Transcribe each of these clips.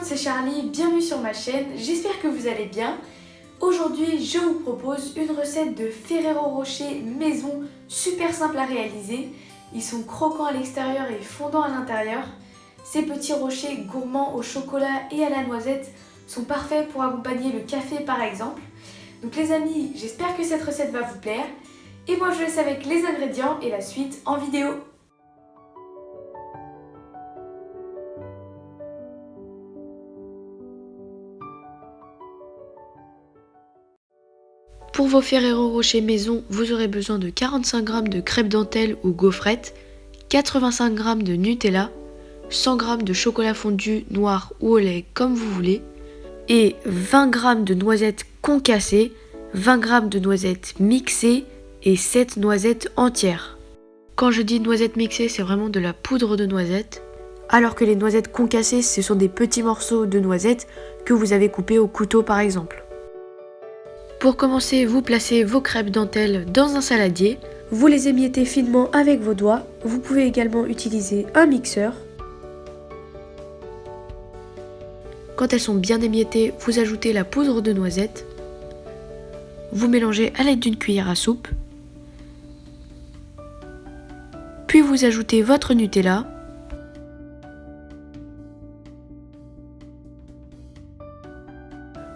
c'est Charlie, bienvenue sur ma chaîne, j'espère que vous allez bien. Aujourd'hui, je vous propose une recette de Ferrero Rocher maison, super simple à réaliser. Ils sont croquants à l'extérieur et fondants à l'intérieur. Ces petits rochers gourmands au chocolat et à la noisette sont parfaits pour accompagner le café par exemple. Donc les amis, j'espère que cette recette va vous plaire. Et moi je vous laisse avec les ingrédients et la suite en vidéo. Pour vos Ferrero Rocher maison, vous aurez besoin de 45 g de crêpes dentelle ou gaufrettes, 85 g de Nutella, 100 g de chocolat fondu noir ou au lait comme vous voulez, et 20 g de noisettes concassées, 20 g de noisettes mixées et 7 noisettes entières. Quand je dis noisettes mixées, c'est vraiment de la poudre de noisettes, alors que les noisettes concassées, ce sont des petits morceaux de noisettes que vous avez coupés au couteau par exemple. Pour commencer, vous placez vos crêpes dentelle dans un saladier. Vous les émiettez finement avec vos doigts. Vous pouvez également utiliser un mixeur. Quand elles sont bien émiettées, vous ajoutez la poudre de noisette. Vous mélangez à l'aide d'une cuillère à soupe. Puis vous ajoutez votre Nutella.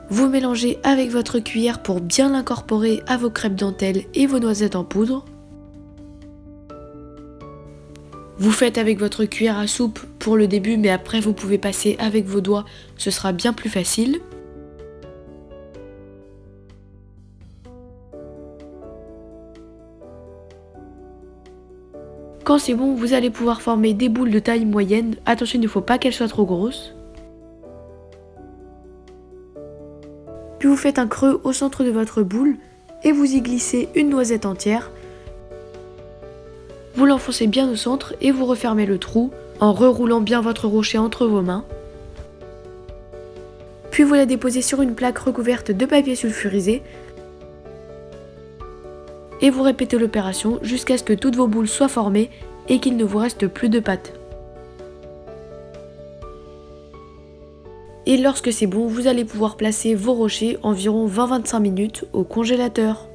Vous mélangez avec votre cuillère pour bien l'incorporer à vos crêpes dentelle et vos noisettes en poudre. Vous faites avec votre cuillère à soupe pour le début, mais après vous pouvez passer avec vos doigts, ce sera bien plus facile. Quand c'est bon, vous allez pouvoir former des boules de taille moyenne. Attention, il ne faut pas qu'elles soient trop grosses. Puis vous faites un creux au centre de votre boule et vous y glissez une noisette entière. Vous l'enfoncez bien au centre et vous refermez le trou en reroulant bien votre rocher entre vos mains. Puis vous la déposez sur une plaque recouverte de papier sulfurisé et vous répétez l'opération jusqu'à ce que toutes vos boules soient formées et qu'il ne vous reste plus de pâte. Et lorsque c'est bon, vous allez pouvoir placer vos rochers environ 20-25 minutes au congélateur.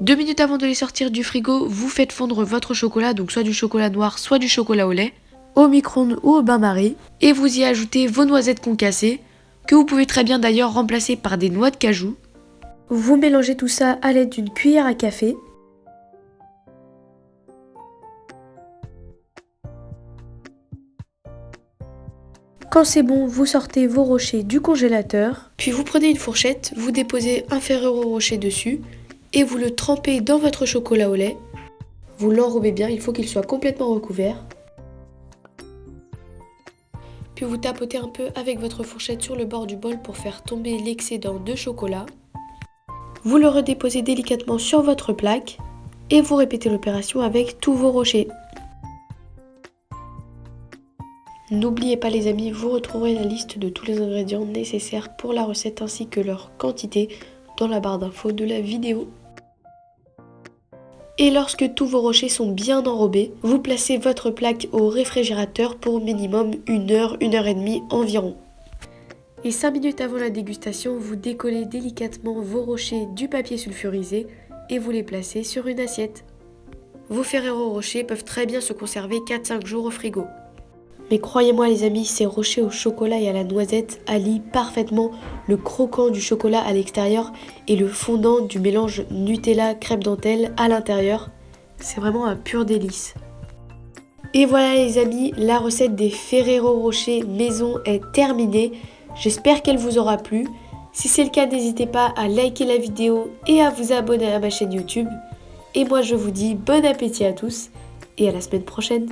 2 minutes avant de les sortir du frigo, vous faites fondre votre chocolat, donc soit du chocolat noir, soit du chocolat au lait, au micro-ondes ou au bain-marie, et vous y ajoutez vos noisettes concassées, que vous pouvez très bien d'ailleurs remplacer par des noix de cajou. Vous mélangez tout ça à l'aide d'une cuillère à café. Quand c'est bon, vous sortez vos rochers du congélateur, puis vous prenez une fourchette, vous déposez un Ferrero Rocher dessus et vous le trempez dans votre chocolat au lait. Vous l'enrobez bien, il faut qu'il soit complètement recouvert. Puis vous tapotez un peu avec votre fourchette sur le bord du bol pour faire tomber l'excédent de chocolat. Vous le redéposez délicatement sur votre plaque et vous répétez l'opération avec tous vos rochers. N'oubliez pas les amis, vous retrouverez la liste de tous les ingrédients nécessaires pour la recette ainsi que leur quantité dans la barre d'infos de la vidéo. Et lorsque tous vos rochers sont bien enrobés, vous placez votre plaque au réfrigérateur pour minimum 1 heure, 1 heure et demie environ. Et 5 minutes avant la dégustation, vous décollez délicatement vos rochers du papier sulfurisé et vous les placez sur une assiette. Vos Ferrero Rocher peuvent très bien se conserver 4-5 jours au frigo. Mais croyez-moi les amis, ces rochers au chocolat et à la noisette allient parfaitement le croquant du chocolat à l'extérieur et le fondant du mélange Nutella crêpe dentelle à l'intérieur. C'est vraiment un pur délice. Et voilà les amis, la recette des Ferrero Rocher maison est terminée. J'espère qu'elle vous aura plu. Si c'est le cas, n'hésitez pas à liker la vidéo et à vous abonner à ma chaîne YouTube. Et moi je vous dis bon appétit à tous et à la semaine prochaine.